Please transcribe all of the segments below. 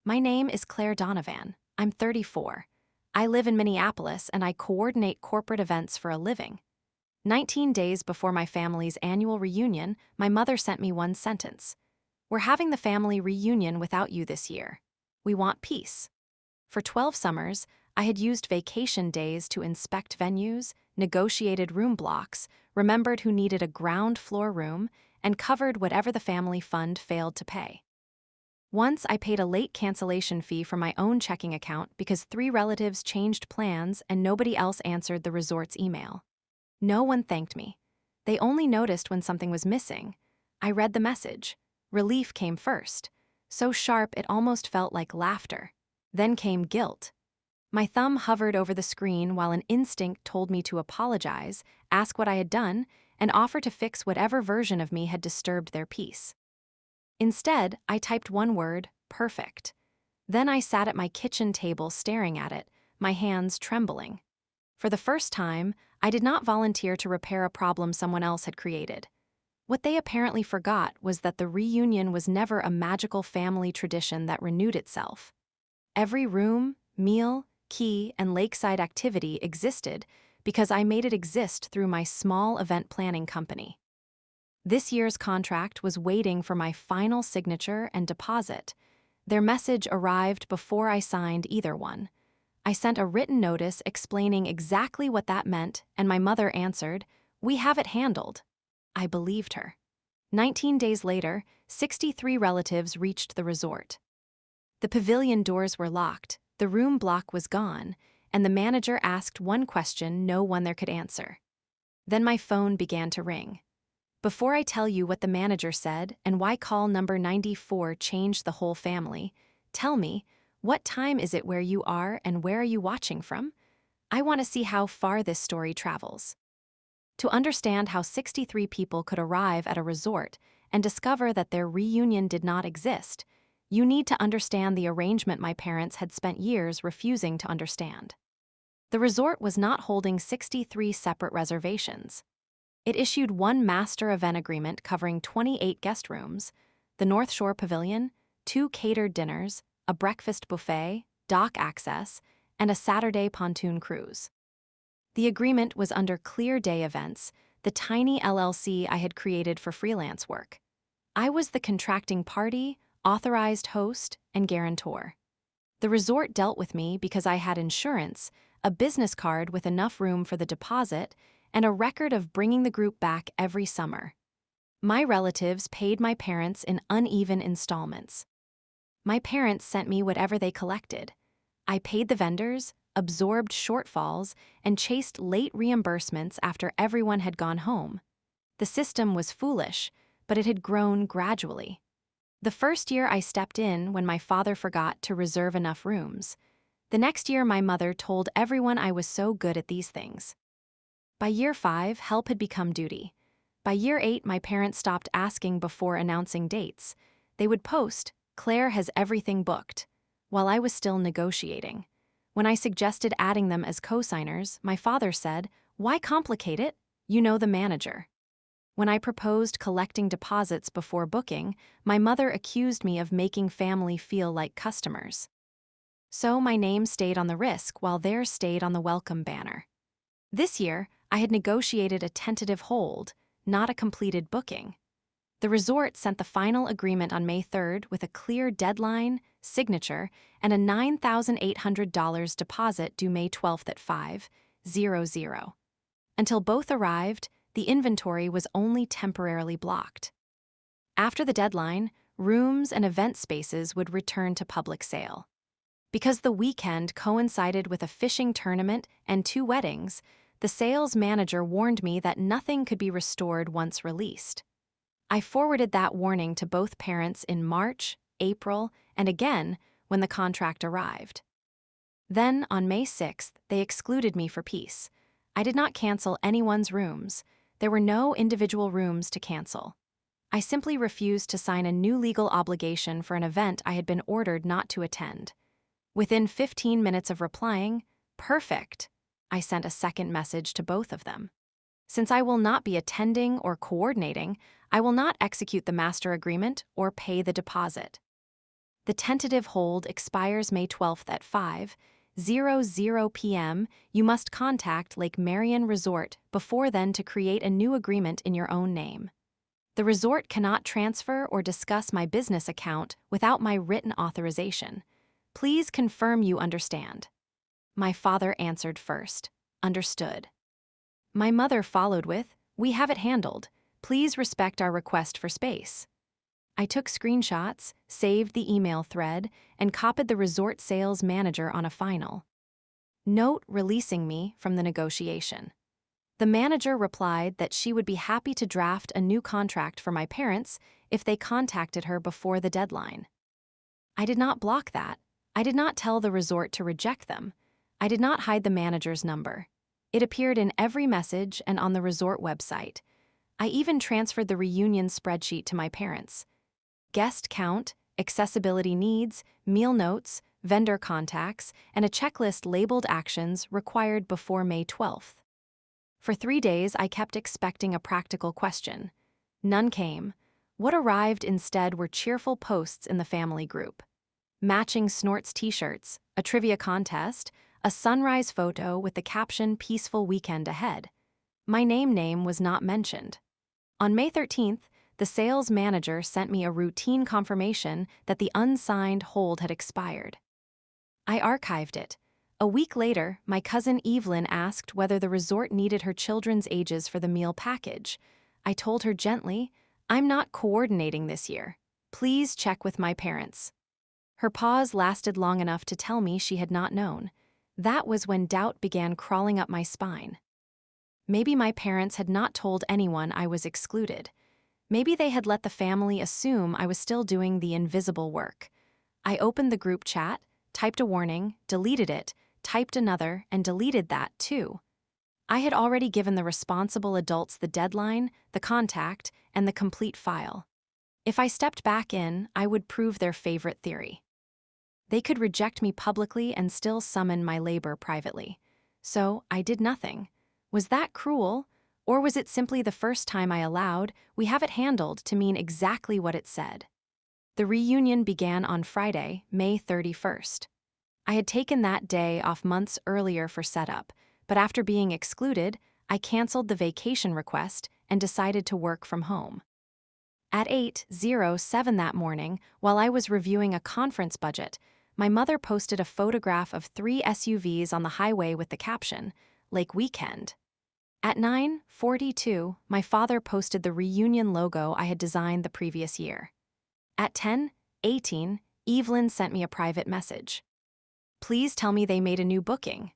My name is Claire Donovan. I'm 34. I live in Minneapolis and I coordinate corporate events for a living. 19 days before my family's annual reunion, my mother sent me one sentence. We're having the family reunion without you this year. We want peace. For 12 summers, I had used vacation days to inspect venues, negotiated room blocks, remembered who needed a ground floor room, and covered whatever the family fund failed to pay. Once I paid a late cancellation fee from my own checking account because 3 relatives changed plans and nobody else answered the resort's email. No one thanked me. They only noticed when something was missing. I read the message. Relief came first, so sharp it almost felt like laughter. Then came guilt. My thumb hovered over the screen while an instinct told me to apologize, ask what I had done, and offer to fix whatever version of me had disturbed their peace. Instead, I typed one word, perfect. Then I sat at my kitchen table staring at it, my hands trembling. For the first time, I did not volunteer to repair a problem someone else had created. What they apparently forgot was that the reunion was never a magical family tradition that renewed itself. Every room, meal, key, and lakeside activity existed because I made it exist through my small event planning company. This year's contract was waiting for my final signature and deposit. Their message arrived before I signed either one. I sent a written notice explaining exactly what that meant, and my mother answered, "We have it handled." I believed her. 19 days later, 63 relatives reached the resort. The pavilion doors were locked, the room block was gone, and the manager asked one question no one there could answer. Then my phone began to ring. Before I tell you what the manager said and why call number 94 changed the whole family, tell me, what time is it where you are and where are you watching from? I want to see how far this story travels. To understand how 63 people could arrive at a resort and discover that their reunion did not exist, you need to understand the arrangement my parents had spent years refusing to understand. The resort was not holding 63 separate reservations. It issued one master event agreement covering 28 guest rooms, the North Shore Pavilion, 2 catered dinners, a breakfast buffet, dock access, and a Saturday pontoon cruise. The agreement was under Clear Day Events, the tiny LLC I had created for freelance work. I was the contracting party, authorized host, and guarantor. The resort dealt with me because I had insurance, a business card with enough room for the deposit, and a record of bringing the group back every summer. My relatives paid my parents in uneven installments. My parents sent me whatever they collected. I paid the vendors, absorbed shortfalls, and chased late reimbursements after everyone had gone home. The system was foolish, but it had grown gradually. The first year I stepped in when my father forgot to reserve enough rooms. The next year my mother told everyone I was so good at these things. By year 5, help had become duty. By year 8, my parents stopped asking before announcing dates. They would post, "Claire has everything booked," while I was still negotiating. When I suggested adding them as co-signers, my father said, "Why complicate it? You know the manager." When I proposed collecting deposits before booking, my mother accused me of making family feel like customers. So my name stayed on the risk while theirs stayed on the welcome banner. This year, I had negotiated a tentative hold, not a completed booking. The resort sent the final agreement on May 3rd with a clear deadline, signature, and a $9,800 deposit due May 12th at 5:00. Until both arrived, the inventory was only temporarily blocked. After the deadline, rooms and event spaces would return to public sale. Because the weekend coincided with a fishing tournament and 2 weddings, the sales manager warned me that nothing could be restored once released. I forwarded that warning to both parents in March, April, and again when the contract arrived. Then, on May 6th, they excluded me for peace. I did not cancel anyone's rooms. There were no individual rooms to cancel. I simply refused to sign a new legal obligation for an event I had been ordered not to attend. Within 15 minutes of replying, "Perfect," I sent a second message to both of them. Since I will not be attending or coordinating, I will not execute the master agreement or pay the deposit. The tentative hold expires May 12th at 5:00 p.m. You must contact Lake Marion Resort before then to create a new agreement in your own name. The resort cannot transfer or discuss my business account without my written authorization. Please confirm you understand. My father answered first. Understood. My mother followed with, we have it handled. Please respect our request for space. I took screenshots, saved the email thread, and copied the resort sales manager on a final note releasing me from the negotiation. The manager replied that she would be happy to draft a new contract for my parents if they contacted her before the deadline. I did not block that. I did not tell the resort to reject them. I did not hide the manager's number. It appeared in every message and on the resort website. I even transferred the reunion spreadsheet to my parents. Guest count, accessibility needs, meal notes, vendor contacts, and a checklist labeled actions required before May 12th. For 3 days, I kept expecting a practical question. None came. What arrived instead were cheerful posts in the family group. Matching Snorts t-shirts, a trivia contest, a sunrise photo with the caption "Peaceful Weekend Ahead." My name was not mentioned. On May 13th, the sales manager sent me a routine confirmation that the unsigned hold had expired. I archived it. A week later, my cousin Evelyn asked whether the resort needed her children's ages for the meal package. I told her gently, I'm not coordinating this year. Please check with my parents. Her pause lasted long enough to tell me she had not known. That was when doubt began crawling up my spine. Maybe my parents had not told anyone I was excluded. Maybe they had let the family assume I was still doing the invisible work. I opened the group chat, typed a warning, deleted it, typed another, and deleted that too. I had already given the responsible adults the deadline, the contact, and the complete file. If I stepped back in, I would prove their favorite theory. They could reject me publicly and still summon my labor privately. So I did nothing. Was that cruel? Or was it simply the first time I allowed, we have it handled, to mean exactly what it said? The reunion began on Friday, May 31st. I had taken that day off months earlier for setup, but after being excluded, I canceled the vacation request and decided to work from home. At 8:07 that morning, while I was reviewing a conference budget, my mother posted a photograph of 3 SUVs on the highway with the caption, Lake Weekend. At 9:42, my father posted the reunion logo I had designed the previous year. At 10:18, Evelyn sent me a private message. Please tell me they made a new booking.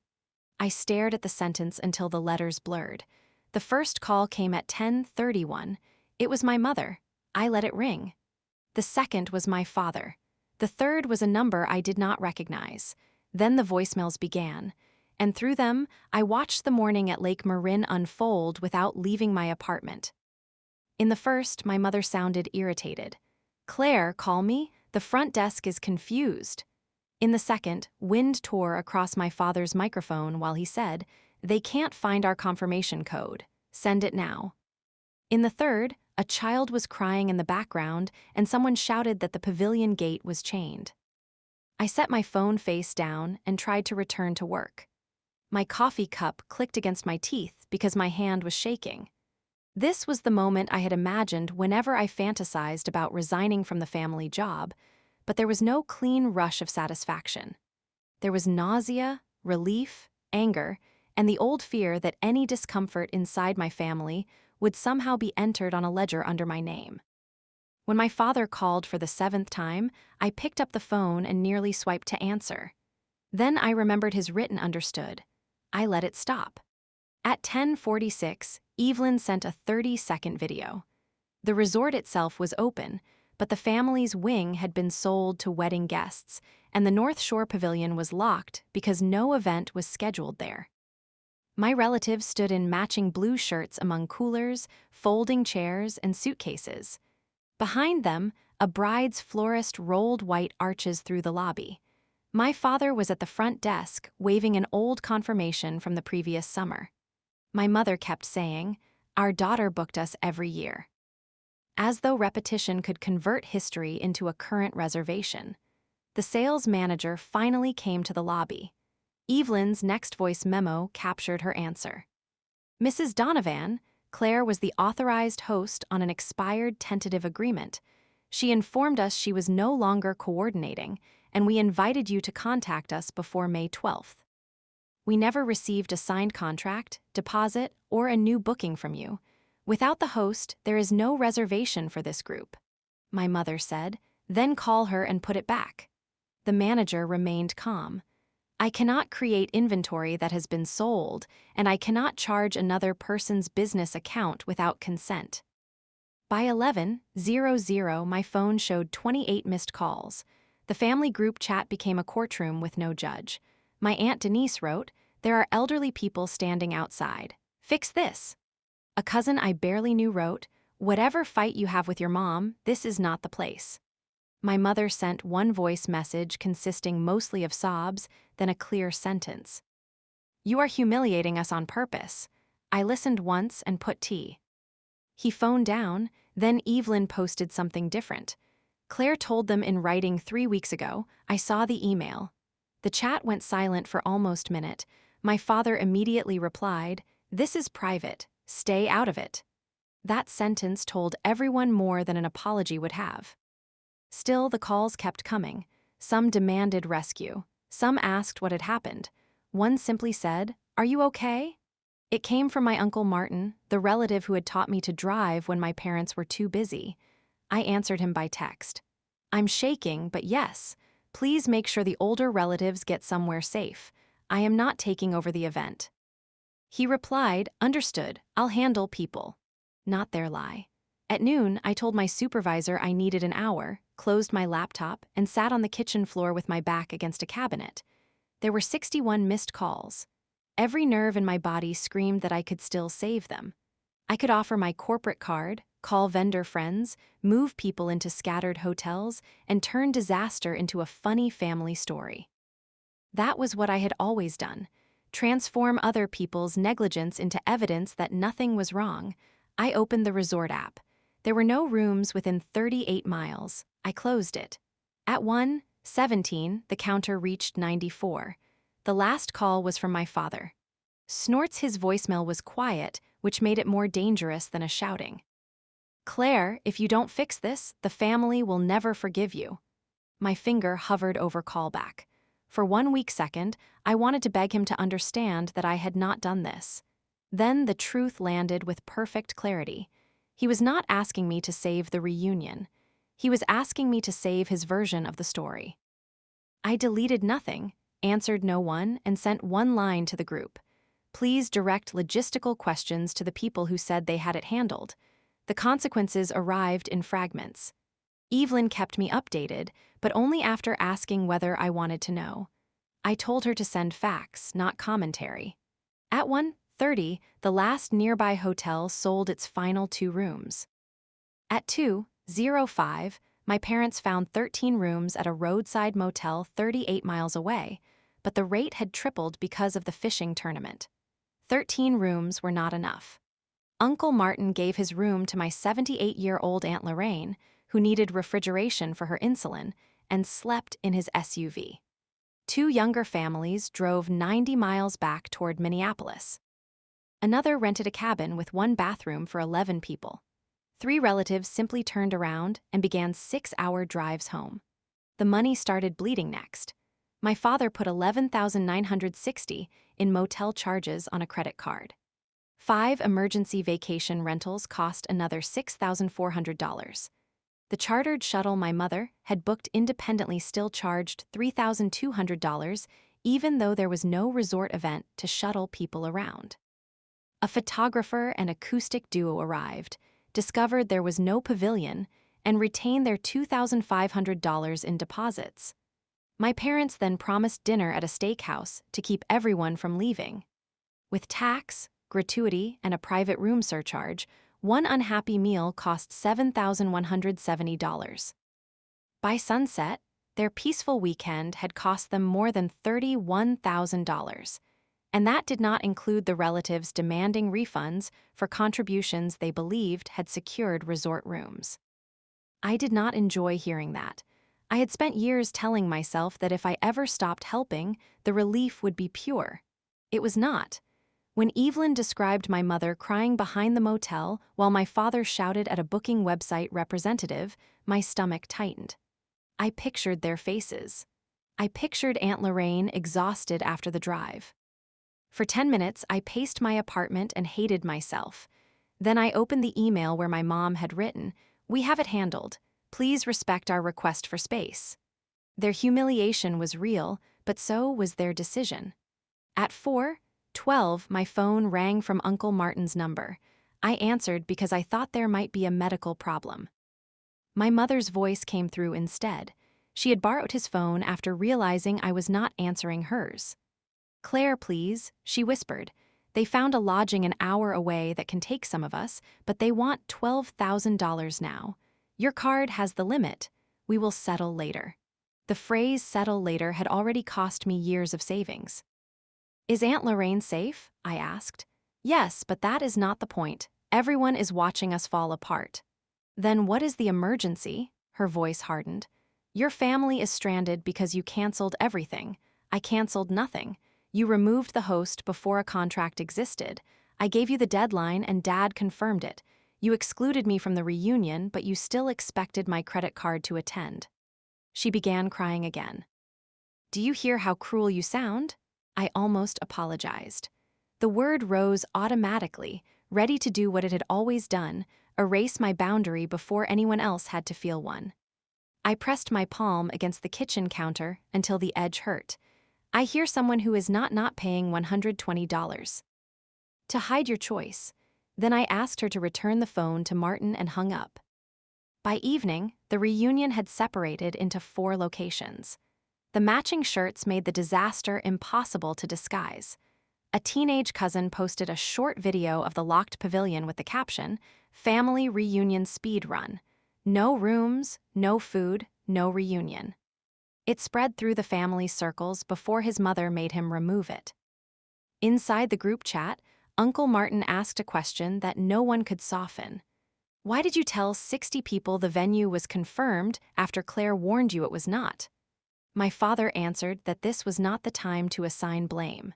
I stared at the sentence until the letters blurred. The first call came at 10:31. It was my mother. I let it ring. The second was my father. The third was a number I did not recognize. Then the voicemails began, and through them, I watched the morning at Lake Marin unfold without leaving my apartment. In the first, my mother sounded irritated. Claire, call me. The front desk is confused. In the second, wind tore across my father's microphone while he said, they can't find our confirmation code. Send it now. In the third, a child was crying in the background and someone shouted that the pavilion gate was chained. I set my phone face down and tried to return to work. My coffee cup clicked against my teeth because my hand was shaking. This was the moment I had imagined whenever I fantasized about resigning from the family job, but there was no clean rush of satisfaction. There was nausea, relief, anger, and the old fear that any discomfort inside my family would somehow be entered on a ledger under my name. When my father called for the 7th time, I picked up the phone and nearly swiped to answer. Then I remembered his written understood. I let it stop. At 10:46, Evelyn sent a 30-second video. The resort itself was open, but the family's wing had been sold to wedding guests, and the North Shore Pavilion was locked because no event was scheduled there. My relatives stood in matching blue shirts among coolers, folding chairs, and suitcases. Behind them, a bride's florist rolled white arches through the lobby. My father was at the front desk, waving an old confirmation from the previous summer. My mother kept saying, "Our daughter booked us every year." As though repetition could convert history into a current reservation. The sales manager finally came to the lobby. Evelyn's next voice memo captured her answer. Mrs. Donovan, Claire was the authorized host on an expired tentative agreement. She informed us she was no longer coordinating, and we invited you to contact us before May 12th. We never received a signed contract, deposit, or a new booking from you. Without the host, there is no reservation for this group. My mother said, then call her and put it back. The manager remained calm. I cannot create inventory that has been sold, and I cannot charge another person's business account without consent. By 11:00, my phone showed 28 missed calls. The family group chat became a courtroom with no judge. My Aunt Denise wrote, "There are elderly people standing outside. Fix this." A cousin I barely knew wrote, "Whatever fight you have with your mom, this is not the place." My mother sent one voice message consisting mostly of sobs, then a clear sentence. "You are humiliating us on purpose." I listened once and put T. He phoned down, then Evelyn posted something different. Claire told them in writing 3 weeks ago. I saw the email. The chat went silent for almost a minute. My father immediately replied, "This is private. Stay out of it." That sentence told everyone more than an apology would have. Still, the calls kept coming. Some demanded rescue. Some asked what had happened. One simply said, "Are you okay?" It came from my Uncle Martin, the relative who had taught me to drive when my parents were too busy. I answered him by text. "I'm shaking, but yes. Please make sure the older relatives get somewhere safe. I am not taking over the event." He replied, "Understood. I'll handle people." Not their lie. At noon, I told my supervisor I needed an hour, closed my laptop, and sat on the kitchen floor with my back against a cabinet. There were 61 missed calls. Every nerve in my body screamed that I could still save them. I could offer my corporate card, call vendor friends, move people into scattered hotels, and turn disaster into a funny family story. That was what I had always done. Transform other people's negligence into evidence that nothing was wrong. I opened the resort app. There were no rooms within 38 miles. I closed it. At 1:17, the counter reached 94. The last call was from my father. Snorts, his voicemail was quiet, which made it more dangerous than a shouting. "Claire, if you don't fix this, the family will never forgive you." My finger hovered over callback. For 1 weak second, I wanted to beg him to understand that I had not done this. Then the truth landed with perfect clarity. He was not asking me to save the reunion. He was asking me to save his version of the story. I deleted nothing, answered no one, and sent one line to the group. "Please direct logistical questions to the people who said they had it handled." The consequences arrived in fragments. Evelyn kept me updated, but only after asking whether I wanted to know. I told her to send facts, not commentary. At 1:30, the last nearby hotel sold its final 2 rooms. At 2:05, my parents found 13 rooms at a roadside motel 38 miles away, but the rate had tripled because of the fishing tournament. 13 rooms were not enough. Uncle Martin gave his room to my 78-year-old Aunt Lorraine, who needed refrigeration for her insulin, and slept in his SUV. 2 younger families drove 90 miles back toward Minneapolis. Another rented a cabin with 1 bathroom for 11 people. 3 relatives simply turned around and began 6-hour drives home. The money started bleeding next. My father put $11,960 in motel charges on a credit card. 5 emergency vacation rentals cost another $6,400. The chartered shuttle my mother had booked independently still charged $3,200, even though there was no resort event to shuttle people around. A photographer and acoustic duo arrived, discovered there was no pavilion, and retained their $2,500 in deposits. My parents then promised dinner at a steakhouse to keep everyone from leaving. With tax, gratuity, and a private room surcharge, one unhappy meal cost $7,170. By sunset, their peaceful weekend had cost them more than $31,000, and that did not include the relatives demanding refunds for contributions they believed had secured resort rooms. I did not enjoy hearing that. I had spent years telling myself that if I ever stopped helping, the relief would be pure. It was not. When Evelyn described my mother crying behind the motel while my father shouted at a booking website representative, my stomach tightened. I pictured their faces. I pictured Aunt Lorraine exhausted after the drive. For 10 minutes, I paced my apartment and hated myself. Then I opened the email where my mom had written, "We have it handled. Please respect our request for space." Their humiliation was real, but so was their decision. At 4:12, my phone rang from Uncle Martin's number. I answered because I thought there might be a medical problem. My mother's voice came through instead. She had borrowed his phone after realizing I was not answering hers. "Claire, please," she whispered. "They found a lodging an hour away that can take some of us, but they want $12,000 now. Your card has the limit. We will settle later." The phrase "settle later" had already cost me years of savings. "Is Aunt Lorraine safe?" I asked. "Yes, but that is not the point. Everyone is watching us fall apart." "Then what is the emergency?" Her voice hardened. "Your family is stranded because you canceled everything. I canceled nothing. You removed the host before a contract existed. I gave you the deadline and Dad confirmed it. You excluded me from the reunion, but you still expected my credit card to attend." She began crying again. "Do you hear how cruel you sound?" I almost apologized. The word rose automatically, ready to do what it had always done, erase my boundary before anyone else had to feel one. I pressed my palm against the kitchen counter until the edge hurt. "I hear someone who is not paying $120. To hide your choice." Then I asked her to return the phone to Martin and hung up. By evening, the reunion had separated into 4 locations. The matching shirts made the disaster impossible to disguise. A teenage cousin posted a short video of the locked pavilion with the caption, "Family Reunion Speed Run. No rooms, no food, no reunion." It spread through the family's circles before his mother made him remove it. Inside the group chat, Uncle Martin asked a question that no one could soften. "Why did you tell 60 people the venue was confirmed after Claire warned you it was not?" My father answered that this was not the time to assign blame.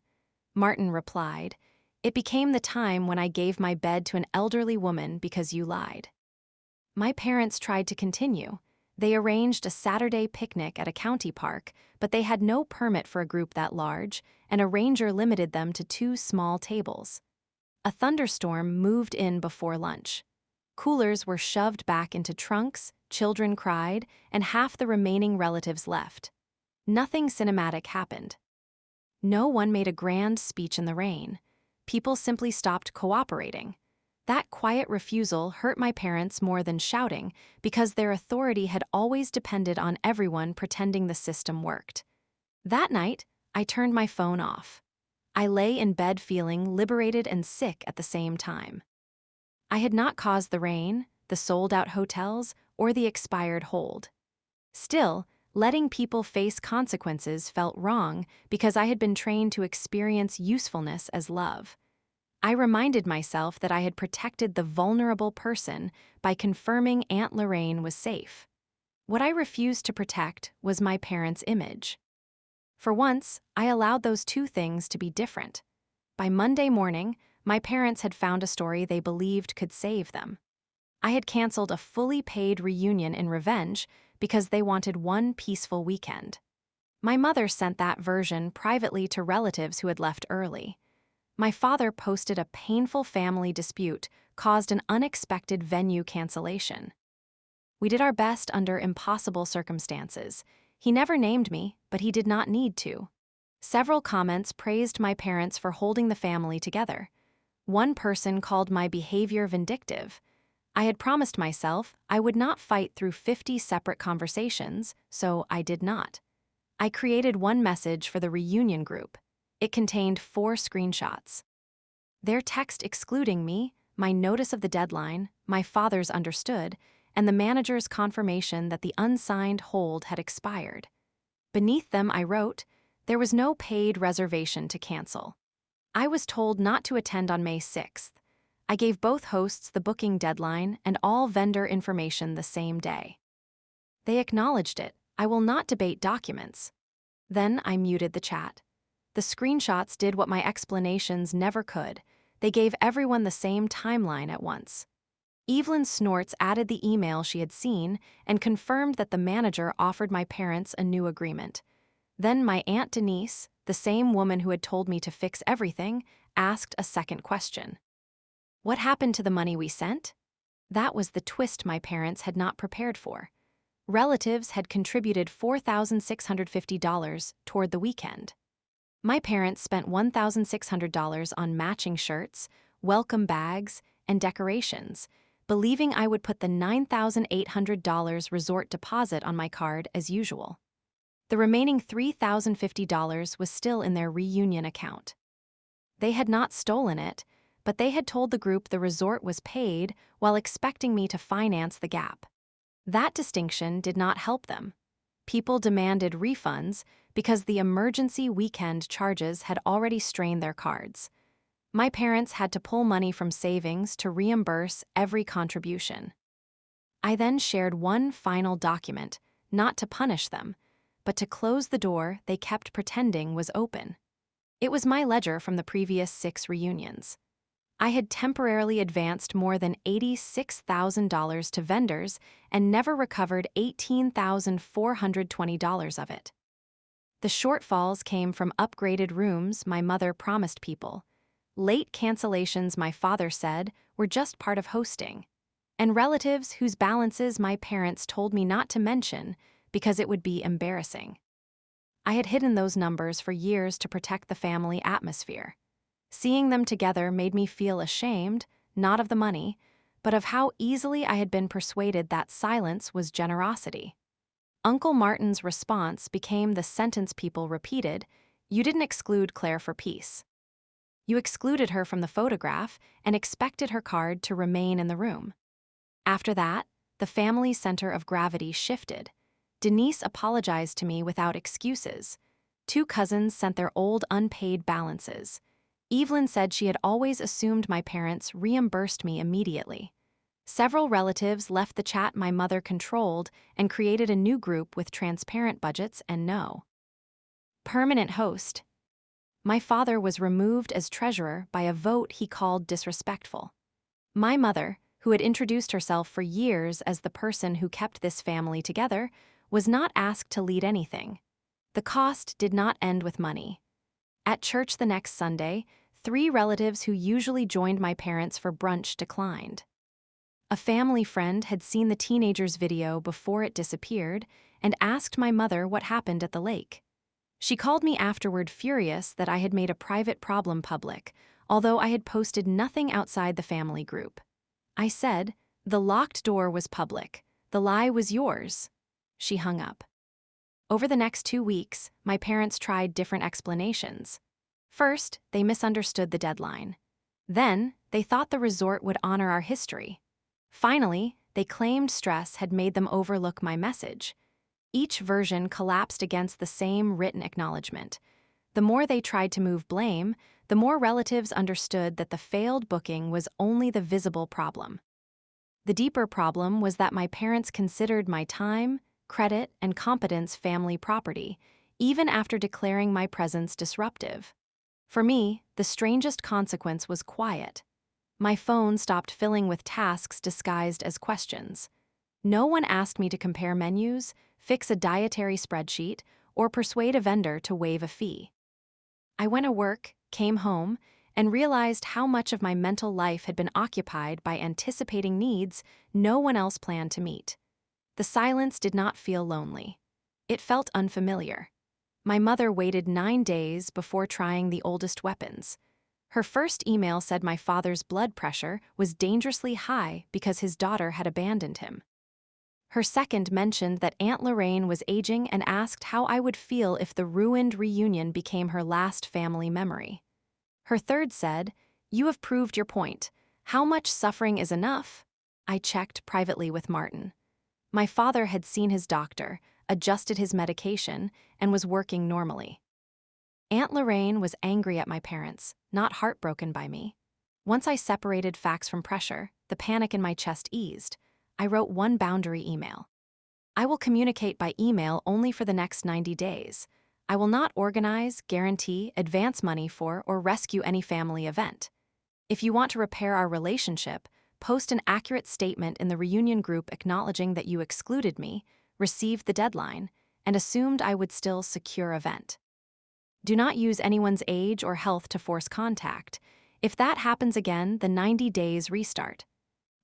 Martin replied, "It became the time when I gave my bed to an elderly woman because you lied." My parents tried to continue. They arranged a Saturday picnic at a county park, but they had no permit for a group that large, and a ranger limited them to 2 small tables. A thunderstorm moved in before lunch. Coolers were shoved back into trunks, children cried, and half the remaining relatives left. Nothing cinematic happened. No one made a grand speech in the rain. People simply stopped cooperating. That quiet refusal hurt my parents more than shouting because their authority had always depended on everyone pretending the system worked. That night, I turned my phone off. I lay in bed feeling liberated and sick at the same time. I had not caused the rain, the sold-out hotels, or the expired hold. Still, letting people face consequences felt wrong because I had been trained to experience usefulness as love. I reminded myself that I had protected the vulnerable person by confirming Aunt Lorraine was safe. What I refused to protect was my parents' image. For once, I allowed those 2 things to be different. By Monday morning, my parents had found a story they believed could save them. I had canceled a fully paid reunion in revenge because they wanted one peaceful weekend. My mother sent that version privately to relatives who had left early. My father posted a painful family dispute caused an unexpected venue cancellation. We did our best under impossible circumstances. He never named me, but he did not need to. Several comments praised my parents for holding the family together. One person called my behavior vindictive. I had promised myself I would not fight through 50 separate conversations, so I did not. I created one message for the reunion group. It contained 4 screenshots. Their text excluding me, my notice of the deadline, my father's understood, and the manager's confirmation that the unsigned hold had expired. Beneath them I wrote, there was no paid reservation to cancel. I was told not to attend on May 6th. I gave both hosts the booking deadline and all vendor information the same day. They acknowledged it. I will not debate documents. Then I muted the chat. The screenshots did what my explanations never could. They gave everyone the same timeline at once. Evelyn Snorts added the email she had seen and confirmed that the manager offered my parents a new agreement. Then my Aunt Denise, the same woman who had told me to fix everything, asked a second question. What happened to the money we sent? That was the twist my parents had not prepared for. Relatives had contributed $4,650 toward the weekend. My parents spent $1,600 on matching shirts, welcome bags, and decorations, believing I would put the $9,800 resort deposit on my card as usual. The remaining $3,050 was still in their reunion account. They had not stolen it, but they had told the group the resort was paid while expecting me to finance the gap. That distinction did not help them. People demanded refunds because the emergency weekend charges had already strained their cards. My parents had to pull money from savings to reimburse every contribution. I then shared one final document, not to punish them, but to close the door they kept pretending was open. It was my ledger from the previous 6 reunions. I had temporarily advanced more than $86,000 to vendors and never recovered $18,420 of it. The shortfalls came from upgraded rooms my mother promised people, late cancellations my father said were just part of hosting, and relatives whose balances my parents told me not to mention because it would be embarrassing. I had hidden those numbers for years to protect the family atmosphere. Seeing them together made me feel ashamed, not of the money, but of how easily I had been persuaded that silence was generosity. Uncle Martin's response became the sentence people repeated, "You didn't exclude Claire for peace. You excluded her from the photograph and expected her card to remain in the room." After that, the family's center of gravity shifted. Denise apologized to me without excuses. 2 cousins sent their old unpaid balances. Evelyn said she had always assumed my parents reimbursed me immediately. Several relatives left the chat my mother controlled and created a new group with transparent budgets and no permanent host. My father was removed as treasurer by a vote he called disrespectful. My mother, who had introduced herself for years as the person who kept this family together, was not asked to lead anything. The cost did not end with money. At church the next Sunday, 3 relatives who usually joined my parents for brunch declined. A family friend had seen the teenager's video before it disappeared and asked my mother what happened at the lake. She called me afterward furious that I had made a private problem public, although I had posted nothing outside the family group. I said, "The locked door was public. The lie was yours." She hung up. Over the next 2 weeks, my parents tried different explanations. First, they misunderstood the deadline. Then, they thought the resort would honor our history. Finally, they claimed stress had made them overlook my message. Each version collapsed against the same written acknowledgement. The more they tried to move blame, the more relatives understood that the failed booking was only the visible problem. The deeper problem was that my parents considered my time, credit, and competence family property, even after declaring my presence disruptive. For me, the strangest consequence was quiet. My phone stopped filling with tasks disguised as questions. No one asked me to compare menus, fix a dietary spreadsheet, or persuade a vendor to waive a fee. I went to work, came home, and realized how much of my mental life had been occupied by anticipating needs no one else planned to meet. The silence did not feel lonely. It felt unfamiliar. My mother waited 9 days before trying the oldest weapons. Her first email said my father's blood pressure was dangerously high because his daughter had abandoned him. Her second mentioned that Aunt Lorraine was aging and asked how I would feel if the ruined reunion became her last family memory. Her third said, "You have proved your point. How much suffering is enough?" I checked privately with Martin. My father had seen his doctor, adjusted his medication, and was working normally. Aunt Lorraine was angry at my parents, not heartbroken by me. Once I separated facts from pressure, the panic in my chest eased. I wrote one boundary email. I will communicate by email only for the next 90 days. I will not organize, guarantee, advance money for, or rescue any family event. If you want to repair our relationship, post an accurate statement in the reunion group acknowledging that you excluded me, received the deadline, and assumed I would still secure event. Do not use anyone's age or health to force contact. If that happens again, the 90 days restart.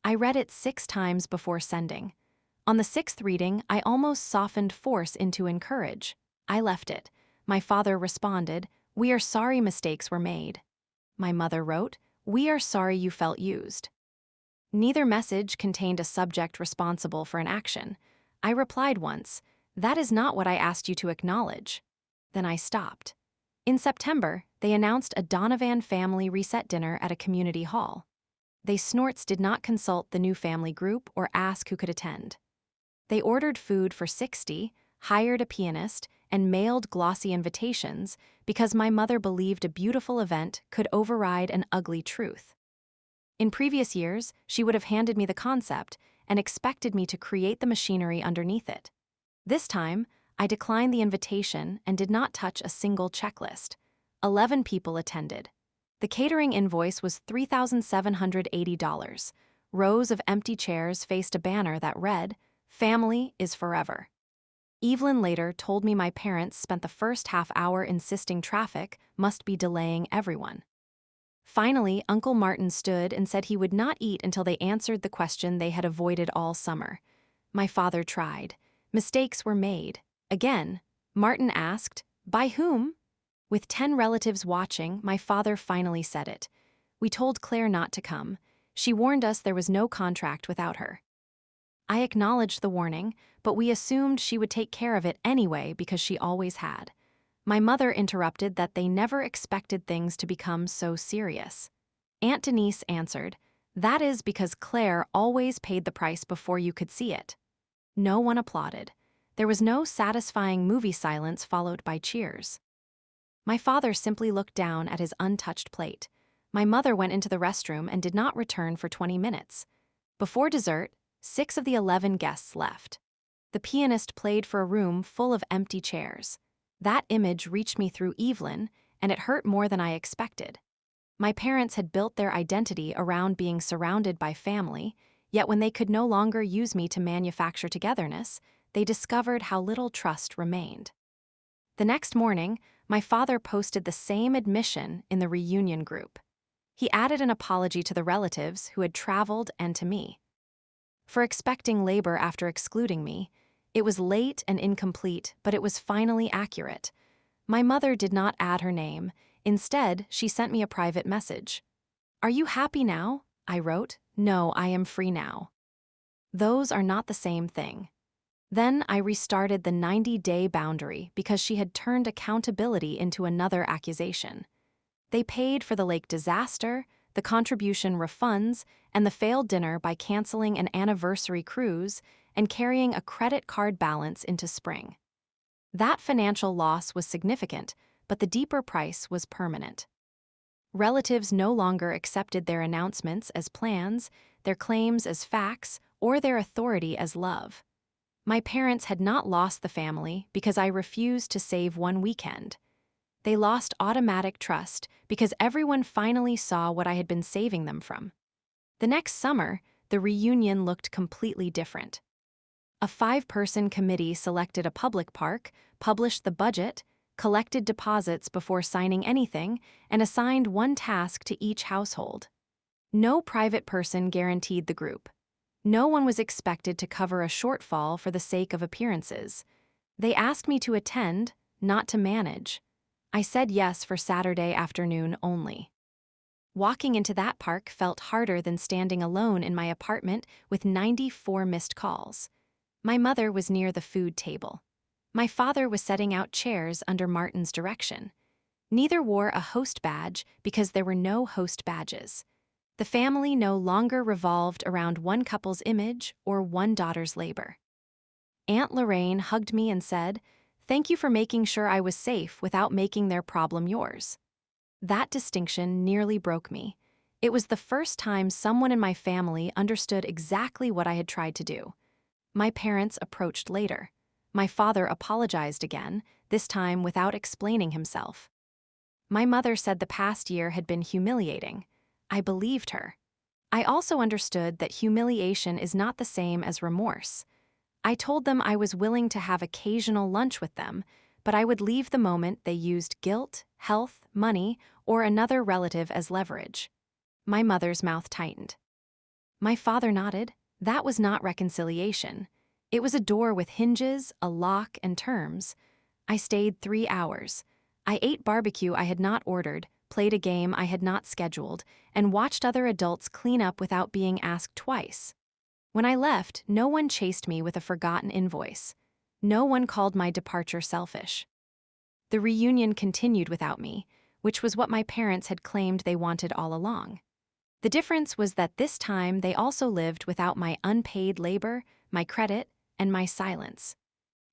I read it 6 times before sending. On the 6th reading, I almost softened force into encourage. I left it. My father responded, "We are sorry mistakes were made." My mother wrote, "We are sorry you felt used." Neither message contained a subject responsible for an action. I replied once, "That is not what I asked you to acknowledge." Then I stopped. In September, they announced a Donovan family reset dinner at a community hall. They snorts did not consult the new family group or ask who could attend. They ordered food for 60, hired a pianist, and mailed glossy invitations because my mother believed a beautiful event could override an ugly truth. In previous years, she would have handed me the concept and expected me to create the machinery underneath it. This time, I declined the invitation and did not touch a single checklist. 11 people attended. The catering invoice was $3,780. Rows of empty chairs faced a banner that read, "Family is forever." Evelyn later told me my parents spent the first half hour insisting traffic must be delaying everyone. Finally, Uncle Martin stood and said he would not eat until they answered the question they had avoided all summer. My father tried. Mistakes were made. Again, Martin asked, "By whom?" With 10 relatives watching, my father finally said it. "We told Claire not to come. She warned us there was no contract without her." I acknowledged the warning, but we assumed she would take care of it anyway because she always had. My mother interrupted that they never expected things to become so serious. Aunt Denise answered, "That is because Claire always paid the price before you could see it." No one applauded. There was no satisfying movie silence followed by cheers. My father simply looked down at his untouched plate. My mother went into the restroom and did not return for 20 minutes. Before dessert, 6 of the 11 guests left. The pianist played for a room full of empty chairs. That image reached me through Evelyn, and it hurt more than I expected. My parents had built their identity around being surrounded by family, yet when they could no longer use me to manufacture togetherness, they discovered how little trust remained. The next morning, my father posted the same admission in the reunion group. He added an apology to the relatives who had traveled and to me. For expecting labor after excluding me, it was late and incomplete, but it was finally accurate. My mother did not add her name. Instead, she sent me a private message. "Are you happy now?" I wrote. "No, I am free now." Those are not the same thing. Then I restarted the 90-day boundary because she had turned accountability into another accusation. They paid for the lake disaster, the contribution refunds, and the failed dinner by canceling an anniversary cruise and carrying a credit card balance into spring. That financial loss was significant, but the deeper price was permanent. Relatives no longer accepted their announcements as plans, their claims as facts, or their authority as love. My parents had not lost the family because I refused to save one weekend. They lost automatic trust because everyone finally saw what I had been saving them from. The next summer, the reunion looked completely different. A 5-person committee selected a public park, published the budget, collected deposits before signing anything, and assigned one task to each household. No private person guaranteed the group. No one was expected to cover a shortfall for the sake of appearances. They asked me to attend, not to manage. I said yes for Saturday afternoon only. Walking into that park felt harder than standing alone in my apartment with 94 missed calls. My mother was near the food table. My father was setting out chairs under Martin's direction. Neither wore a host badge because there were no host badges. The family no longer revolved around one couple's image or one daughter's labor. Aunt Lorraine hugged me and said, "Thank you for making sure I was safe without making their problem yours." That distinction nearly broke me. It was the first time someone in my family understood exactly what I had tried to do. My parents approached later. My father apologized again, this time without explaining himself. My mother said the past year had been humiliating. I believed her. I also understood that humiliation is not the same as remorse. I told them I was willing to have occasional lunch with them, but I would leave the moment they used guilt, health, money, or another relative as leverage. My mother's mouth tightened. My father nodded. That was not reconciliation. It was a door with hinges, a lock, and terms. I stayed 3 hours. I ate barbecue I had not ordered, played a game I had not scheduled, and watched other adults clean up without being asked twice. When I left, no one chased me with a forgotten invoice. No one called my departure selfish. The reunion continued without me, which was what my parents had claimed they wanted all along. The difference was that this time they also lived without my unpaid labor, my credit, and my silence.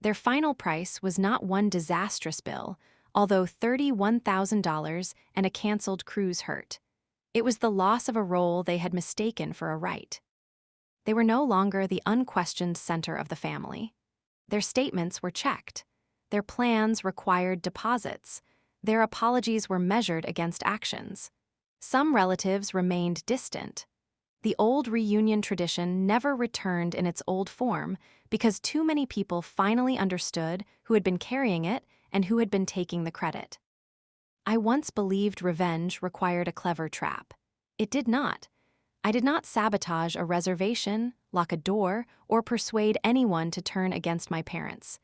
Their final price was not one disastrous bill, although $31,000 and a canceled cruise hurt. It was the loss of a role they had mistaken for a right. They were no longer the unquestioned center of the family. Their statements were checked. Their plans required deposits. Their apologies were measured against actions. Some relatives remained distant. The old reunion tradition never returned in its old form because too many people finally understood who had been carrying it and who had been taking the credit. I once believed revenge required a clever trap. It did not. I did not sabotage a reservation, lock a door, or persuade anyone to turn against my parents.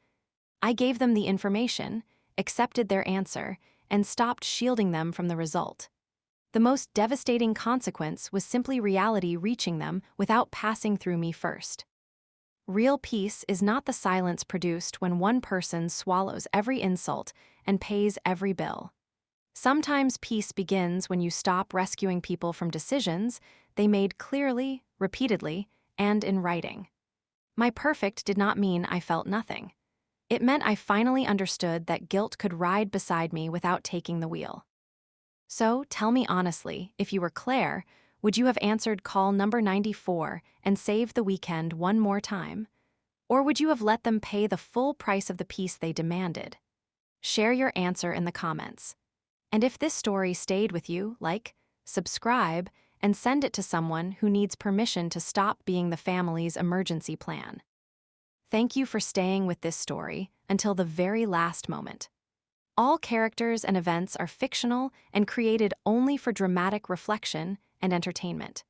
I gave them the information, accepted their answer, and stopped shielding them from the result. The most devastating consequence was simply reality reaching them without passing through me first. Real peace is not the silence produced when one person swallows every insult and pays every bill. Sometimes peace begins when you stop rescuing people from decisions they made clearly, repeatedly, and in writing. My perfect did not mean I felt nothing. It meant I finally understood that guilt could ride beside me without taking the wheel. So, tell me honestly, if you were Claire, would you have answered call number 94 and saved the weekend one more time? Or would you have let them pay the full price of the peace they demanded? Share your answer in the comments. And if this story stayed with you, like, subscribe, and send it to someone who needs permission to stop being the family's emergency plan. Thank you for staying with this story until the very last moment. All characters and events are fictional and created only for dramatic reflection and entertainment.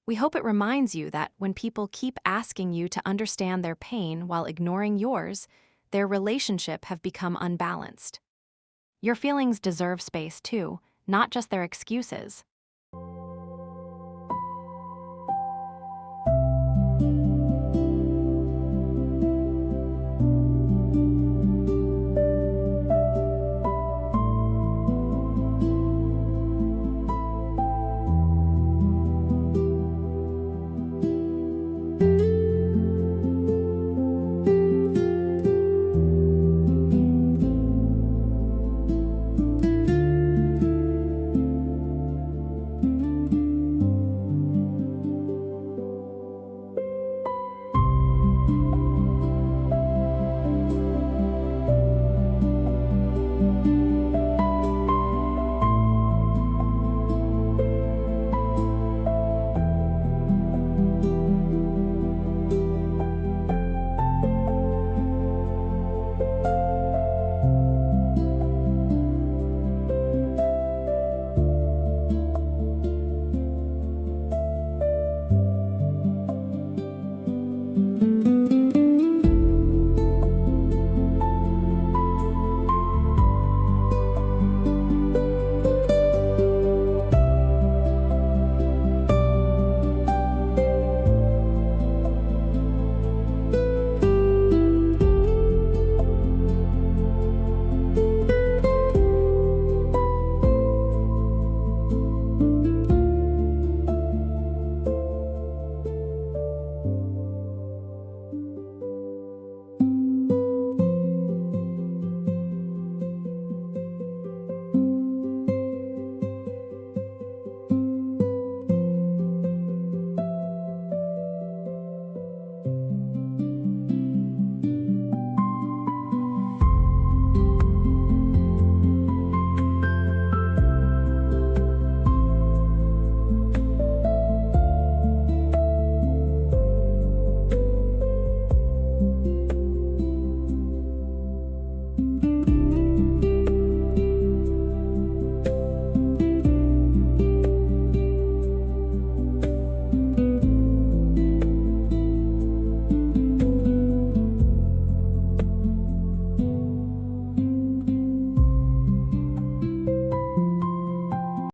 We hope it reminds you that when people keep asking you to understand their pain while ignoring yours, their relationship have become unbalanced. Your feelings deserve space too, not just their excuses.